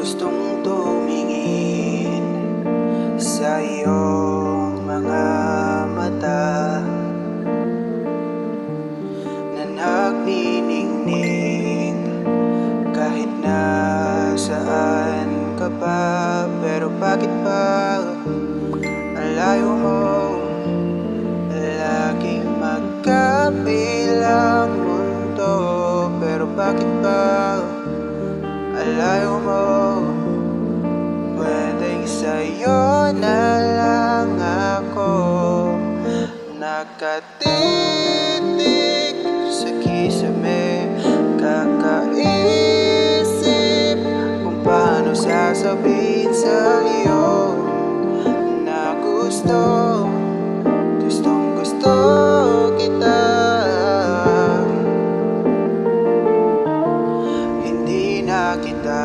gustong tumingin sa iyong mga mata na nagniningning kahit nasaan ka pa. Pero bakit ba ang layo mo? Laging magkabilang mundo. Pero bakit ba ang layo mo? Pwedeng sa'yo na lang ako nakatitig sa kisame, kakaisip kung paano sasabihin sa'yo na gustong gusto kita. Hindi na kita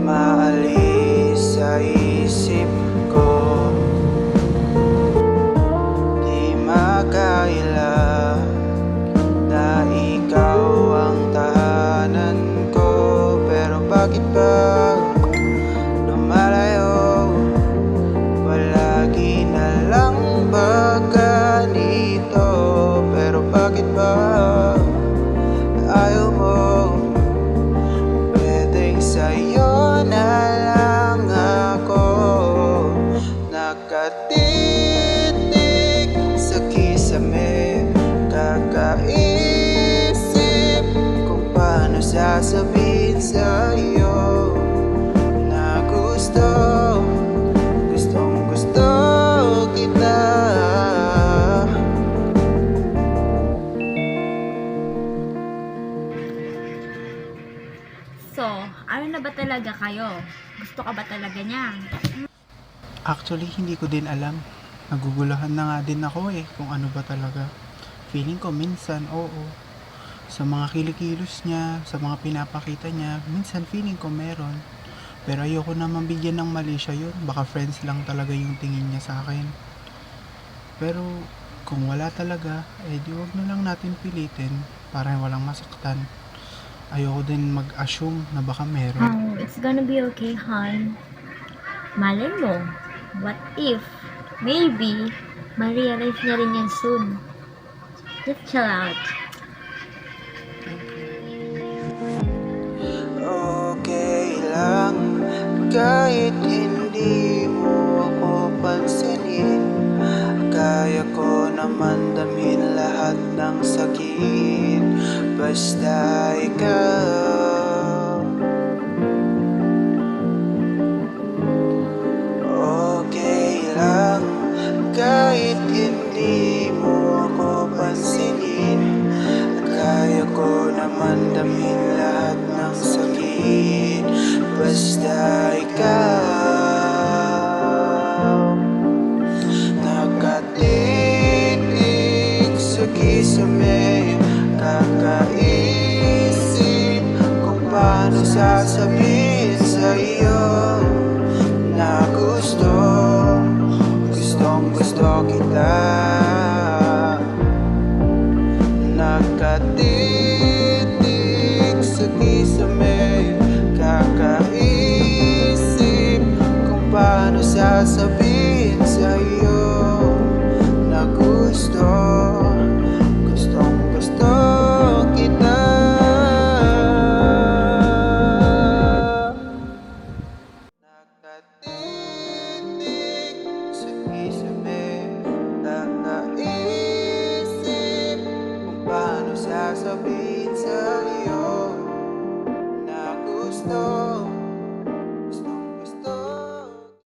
maalis sa isip ko. Di makaila na ikaw ang tahanan ko. Pero bakit ba lumalayo? Palagi na lang ba ganito? Pero bakit ba ayaw mo? Pwedeng sa'yo na lang ako nakatitig sa kisame, kakaisip kung paano sasabihin sa'yo na gustong gusto kita. So, ano na ba talaga kayo? Gusto ka ba talaga niya? Actually, hindi ko din alam. Naguguluhan na nga din ako kung ano ba talaga. Feeling ko minsan, oo. Sa mga kilikilos niya, sa mga pinapakita niya, minsan feeling ko meron. Pero ayoko naman bigyan ng mali siya yun. Baka friends lang talaga yung tingin niya sa akin. Pero kung wala talaga, di wag na lang natin pilitin para walang masaktan. Ayoko din mag-assume na baka meron. It's gonna be okay, hon. Malay mo, what if, maybe, ma-realize niya rin yan soon. Just chill out. Okay lang kahit hindi mo ako pansinin. Kaya ko naman damhin lahat ng sakit basta ikaw. Okay lang kahit hindi mo ako pansinin. Kaya ko naman damhin lahat ng sakit basta ikaw. Nakatitig sa kisame, kakaisip kung paano sasabihin sa'yo na gustong gusto kita. Nakatitig sa kisame, kakaisip kung paano sasabihin sa'yo na gustong gusto kita. Nakatitig sa kisame, kakaisip kung paano sasabihin sa'yo